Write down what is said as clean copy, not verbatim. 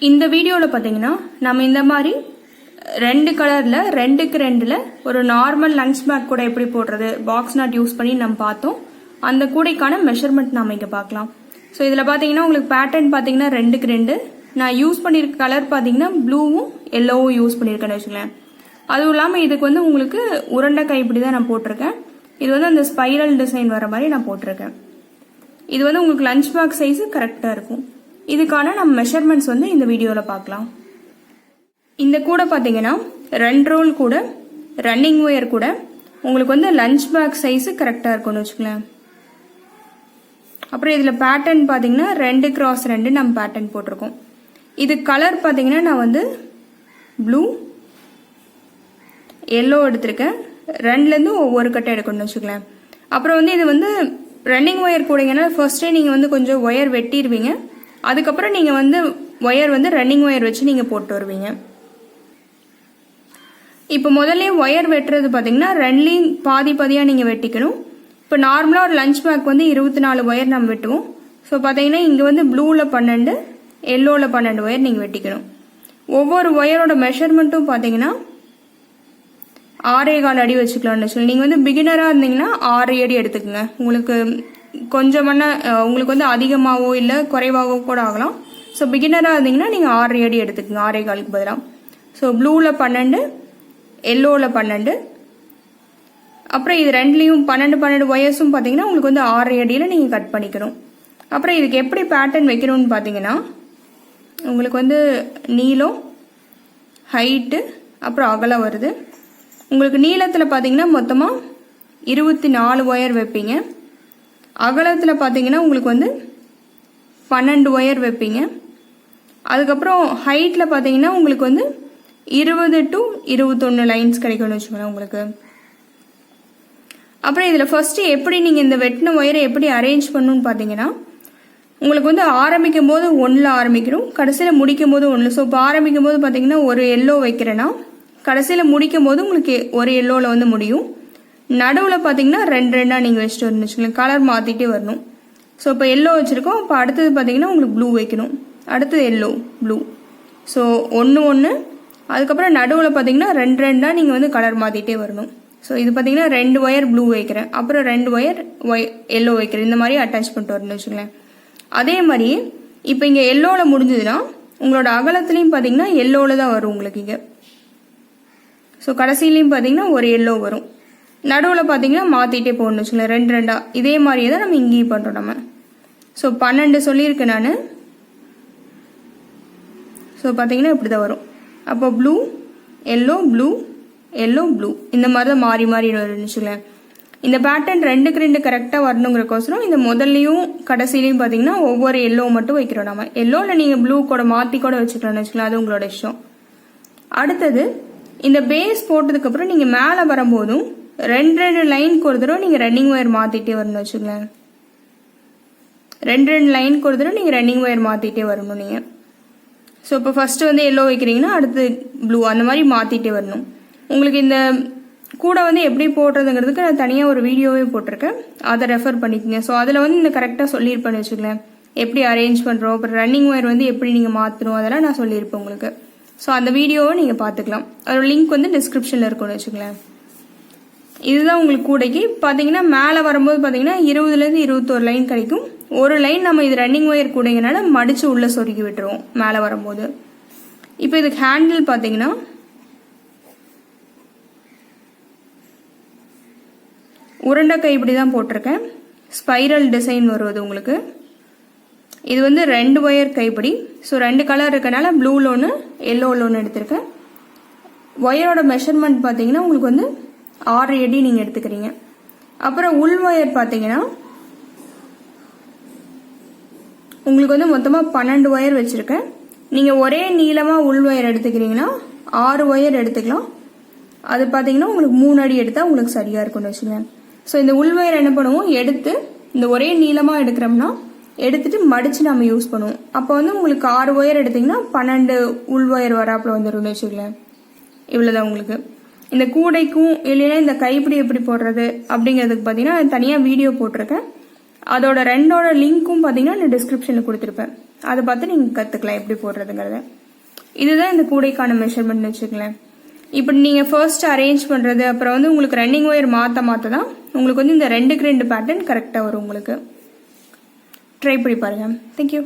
இந்த வீடியோவில் பார்த்தீங்கன்னா நம்ம இந்த மாதிரி 2 கலரில் 2க்கு 2ல் ஒரு நார்மல் லஞ்ச் பேக் கூட எப்படி போடுறது பாக்ஸ் நாட் யூஸ் பண்ணி நம்ம பார்த்தோம். அந்த கூடைக்கான மெஷர்மெண்ட் நம்ம இங்கே பார்க்கலாம். ஸோ இதில் பார்த்தீங்கன்னா உங்களுக்கு பேட்டர்ன் பார்த்தீங்கன்னா 2க்கு 2. நான் யூஸ் பண்ணியிருக்க கலர் பார்த்தீங்கன்னா ப்ளூவும் எல்லோவும் யூஸ் பண்ணியிருக்கேன்னு வச்சுக்கலேன். அதுவும் இல்லாமல் இதுக்கு வந்து உங்களுக்கு உருண்டை கைப்பிடி தான் நான் போட்டிருக்கேன். இது வந்து அந்த ஸ்பைரல் டிசைன் வர மாதிரி நான் போட்டிருக்கேன். இது வந்து உங்களுக்கு லஞ்ச் பேக் சைஸு கரெக்டாக இருக்கும். இதுக்கான நம்ம மெஷர்மெண்ட்ஸ் வந்து இந்த வீடியோவில் பார்க்கலாம். இந்த கூட பார்த்தீங்கன்னா 2 ரோல் கூட ரன்னிங் ஒயர் கூட உங்களுக்கு வந்து லஞ்ச் பேக் சைஸு கரெக்டாக இருக்கும்னு வச்சுக்கலாம். அப்புறம் இதில் பேட்டர்ன் பார்த்தீங்கன்னா 2x2 நம்ம பேட்டர்ன் போட்டிருக்கோம். இது கலர் பார்த்தீங்கன்னா நான் வந்து ப்ளூ எல்லோ எடுத்திருக்கேன். 2லேருந்து ஒவ்வொரு கட்டை எடுக்கணும்னு வச்சுக்கலாம். அப்புறம் வந்து இது வந்து ரன்னிங் ஒயர் கூடங்கன்னா ஃபர்ஸ்டே நீங்கள் வந்து கொஞ்சம் ஒயர் வெட்டிடுவீங்க. அதுக்கப்புறம் நீங்கள் வந்து ஒயர் வந்து ரன்னிங் ஒயர் வச்சு நீங்கள் போட்டு வருவீங்க. இப்போ முதல்ல ஒயர் வெட்டுறது பார்த்தீங்கன்னா 2லையும் பாதி பாதியாக நீங்கள் வெட்டிக்கணும். இப்போ நார்மலாக ஒரு லஞ்ச் பேக் வந்து 24 ஒயர் நம்ம வெட்டுவோம். ஸோ பார்த்தீங்கன்னா இங்கே வந்து ப்ளூவில் 12 எல்லோவில் 12 ஒயர் நீங்கள் வெட்டிக்கணும். ஒவ்வொரு ஒயரோட மெஷர்மெண்ட்டும் பார்த்தீங்கன்னா 6.25 அடி வச்சுக்கலாம்னு சொல்லி நீங்கள் வந்து பிகினராக இருந்தீங்கன்னா 6 அடி எடுத்துக்கோங்க. உங்களுக்கு கொஞ்சமான உங்களுக்கு வந்து அதிகமாகவோ இல்லை குறைவாகவோ கூட ஆகலாம். ஸோ பிகினராக இருந்தீங்கன்னா நீங்கள் 6 அடி எடுத்துக்கோங்க 6.25க்கு பதிலாக. ஸோ ப்ளூவில் 12 எல்லோவில் 12 அப்புறம் இது 2லையும் 12 ஒயர்ஸும் பார்த்தீங்கன்னா உங்களுக்கு வந்து 6 அடியில் நீங்கள் கட் பண்ணிக்கணும். அப்புறம் இதுக்கு எப்படி பேட்டர்ன் வைக்கணும்னு பார்த்தீங்கன்னா உங்களுக்கு வந்து நீளம் ஹைட்டு அப்புறம் அகலம் வருது. உங்களுக்கு நீளத்தில் பார்த்தீங்கன்னா மொத்தமாக 24 ஒயர் வைப்பீங்க. அகலத்தில் பார்த்தீங்கன்னா உங்களுக்கு வந்து 12 ஒயர் வைப்பீங்க. அதுக்கப்புறம் ஹைட்டில் பார்த்தீங்கன்னா உங்களுக்கு வந்து 20 to 21 லைன்ஸ் கிடைக்கும்னு வச்சுக்கோங்களேன் உங்களுக்கு. அப்புறம் இதில் ஃபர்ஸ்ட் எப்படி நீங்கள் இந்த வெட்டின ஒயரை எப்படி அரேஞ்ச் பண்ணணும்னு பார்த்தீங்கன்னா உங்களுக்கு வந்து ஆரம்பிக்கும் போது 1ல் ஆரம்பிக்கணும், கடைசியில் முடிக்கும் போது 1. ஸோ இப்போ ஆரம்பிக்கும் போது பார்த்தீங்கன்னா ஒரு எல்லோ வைக்கிறேன்னா கடைசியில் முடிக்கும் போது உங்களுக்கு ஒரு எல்லோவில் வந்து முடியும். நடுவில் பார்த்தீங்கன்னா 2 நீங்கள் வச்சுட்டு வரணும் வச்சுக்கோங்களேன். கலர் மாற்றிட்டே வரணும். ஸோ இப்போ எல்லோ வச்சுருக்கோம். இப்போ அடுத்தது பார்த்தீங்கன்னா உங்களுக்கு ப்ளூ வைக்கணும். அடுத்தது எல்லோ ப்ளூ. ஸோ 1 அதுக்கப்புறம் நடுவில் பார்த்தீங்கன்னா 2 நீங்கள் வந்து கலர் மாற்றிட்டே வரணும். ஸோ இது பார்த்தீங்கன்னா 2 ஒயர் ப்ளூ வைக்கிறேன், அப்புறம் 2 ஒயர் எல்லோ வைக்கிறேன். இந்த மாதிரி அட்டாச் பண்ணிட்டு வரணும் வச்சுக்கோங்களேன். அதே மாதிரி இப்போ இங்கே எல்லோவில் முடிஞ்சதுன்னா உங்களோட அகலத்துலேயும் பார்த்தீங்கன்னா எல்லோவில் தான் வரும் உங்களுக்கு இங்கே. ஸோ கடைசியிலையும் பார்த்தீங்கன்னா ஒரு எல்லோ வரும். நடுவில் பார்த்தீங்கன்னா மாற்றிட்டே போகணும்னு வச்சுக்கோங்களேன் 2 இதே மாதிரியே தான் நம்ம இங்கேயும் பண்ணுறோம் நம்ம. ஸோ 12 சொல்லியிருக்கேன் நான். ஸோ பார்த்தீங்கன்னா இப்படி தான் வரும். அப்போ blue yellow blue yellow blue இந்த மாதிரி தான் மாறி மாறி வரும்னு வச்சுக்கோங்களேன். இந்த பேட்டர்ன் 2க்கு 2 கரெக்டாக வரணுங்கிறக்கோசரம் இந்த முதல்லையும் கடைசிலையும் பார்த்தீங்கன்னா ஒவ்வொரு எல்லோ மட்டும் வைக்கிறோம் நம்ம. எல்லோவில் நீங்கள் ப்ளூ கூட மாற்றி கூட வச்சுக்கலாம்னு வச்சுக்கலாம், அது உங்களோட இஷ்டம். அடுத்தது இந்த பேஸ் போட்டதுக்கப்புறம் நீங்கள் மேலே வரும்போதும் 2 லைனுக்கு ஒரு தடவை நீங்கள் ரன்னிங் ஒயர் மாற்றிட்டே வரணும்னு வச்சுக்கோங்களேன். 2 லைனுக்கு ஒரு தடவை நீங்கள் ரன்னிங் ஒயர் மாற்றிட்டே வரணும் நீங்கள். ஸோ இப்போ ஃபர்ஸ்ட் வந்து எல்லோ வைக்கிறீங்கன்னா அடுத்து ப்ளூ அந்த மாதிரி மாற்றிட்டே வரணும். உங்களுக்கு இந்த கூட வந்து எப்படி போடுறதுங்கிறதுக்கு நான் தனியாக ஒரு வீடியோவே போட்டிருக்கேன், அதை ரெஃபர் பண்ணிக்கோங்க. ஸோ அதில் வந்து இந்த கரெக்டாக சொல்லியிருப்பேன்னு வச்சுக்கலேன், எப்படி அரேஞ்ச் பண்ணுறோம், அப்புறம் ரன்னிங் ஒயர் வந்து எப்படி நீங்கள் மாற்றணும் அதெல்லாம் நான் சொல்லியிருப்பேன் உங்களுக்கு. ஸோ அந்த வீடியோவை நீங்கள் பார்த்துக்கலாம். அதோட லிங்க் வந்து டிஸ்கிரிப்ஷனில் இருக்கும்னு வச்சுக்கலேன். இதுதான் உங்களுக்கு கூடைக்கு பார்த்தீங்கன்னா மேலே வரும்போது பார்த்தீங்கன்னா 20லேருந்து 21 லைன் கிடைக்கும். ஒரு லைன் நம்ம இது ரன்னிங் ஒயர் கூடைங்கனால மடித்து உள்ளே சொருக்கி விட்டுருவோம் மேலே வரும்போது. இப்போ இதுக்கு ஹேண்டில் பார்த்தீங்கன்னா உருண்டை கைப்பிடி தான் போட்டிருக்கேன். ஸ்பைரல் டிசைன் வருவது உங்களுக்கு. இது வந்து 2 ஒயர் கைப்பிடி. ஸோ 2 கலர் இருக்கனால ப்ளூவில் 1 எல்லோவில் 1 எடுத்திருக்கேன். ஒயரோட மெஷர்மெண்ட் பார்த்தீங்கன்னா உங்களுக்கு வந்து 6 அடி நீங்கள் எடுத்துக்கிறீங்க. அப்புறம் உள் ஒயர் பார்த்தீங்கன்னா உங்களுக்கு வந்து மொத்தமாக 12 ஒயர் வச்சுருக்கேன். நீங்கள் ஒரே நீளமாக உள் ஒயர் எடுத்துக்கிறீங்கன்னா 6 ஒயர் எடுத்துக்கலாம். அது பார்த்தீங்கன்னா உங்களுக்கு 3 அடி எடுத்தால் உங்களுக்கு சரியாக இருக்கும்னு வச்சுக்கோங்க. ஸோ இந்த உள் ஒயர் என்ன பண்ணுவோம், எடுத்து இந்த ஒரே நீளமாக எடுக்கிறோம்னா எடுத்துட்டு மடித்து நம்ம யூஸ் பண்ணுவோம். அப்போ வந்து உங்களுக்கு 6 ஒயர் எடுத்திங்கன்னா 12 உள் ஒயர் வராப்பில் வந்துடும்னு வச்சுக்கலேன். இவ்வளோதான் உங்களுக்கு. இந்த கூடைக்கும் இல்லைன்னா இந்த கைப்பிடி எப்படி போடுறது அப்படிங்கிறதுக்கு பார்த்தீங்கன்னா தனியாக வீடியோ போட்டிருக்கேன். அதோட 2 லிங்க்கும் பார்த்தீங்கன்னா நான் டிஸ்கிரிப்ஷனில் கொடுத்துருப்பேன். அதை பார்த்து நீங்கள் கற்றுக்கலாம் எப்படி போடுறதுங்கிறத. இதுதான் இந்த கூடைக்கான மெஷர்மெண்ட்னு வச்சுக்கலேன். இப்படி நீங்கள் ஃபர்ஸ்ட் அரேஞ்ச் பண்ணுறது, அப்புறம் வந்து உங்களுக்கு ரன்னிங் ஒயர் மாற்ற தான் உங்களுக்கு வந்து இந்த 2க்கு 2 பேட்டர்ன் கரெக்டாக வரும். உங்களுக்கு ட்ரை பண்ணி பாருங்கள். தேங்க்யூ.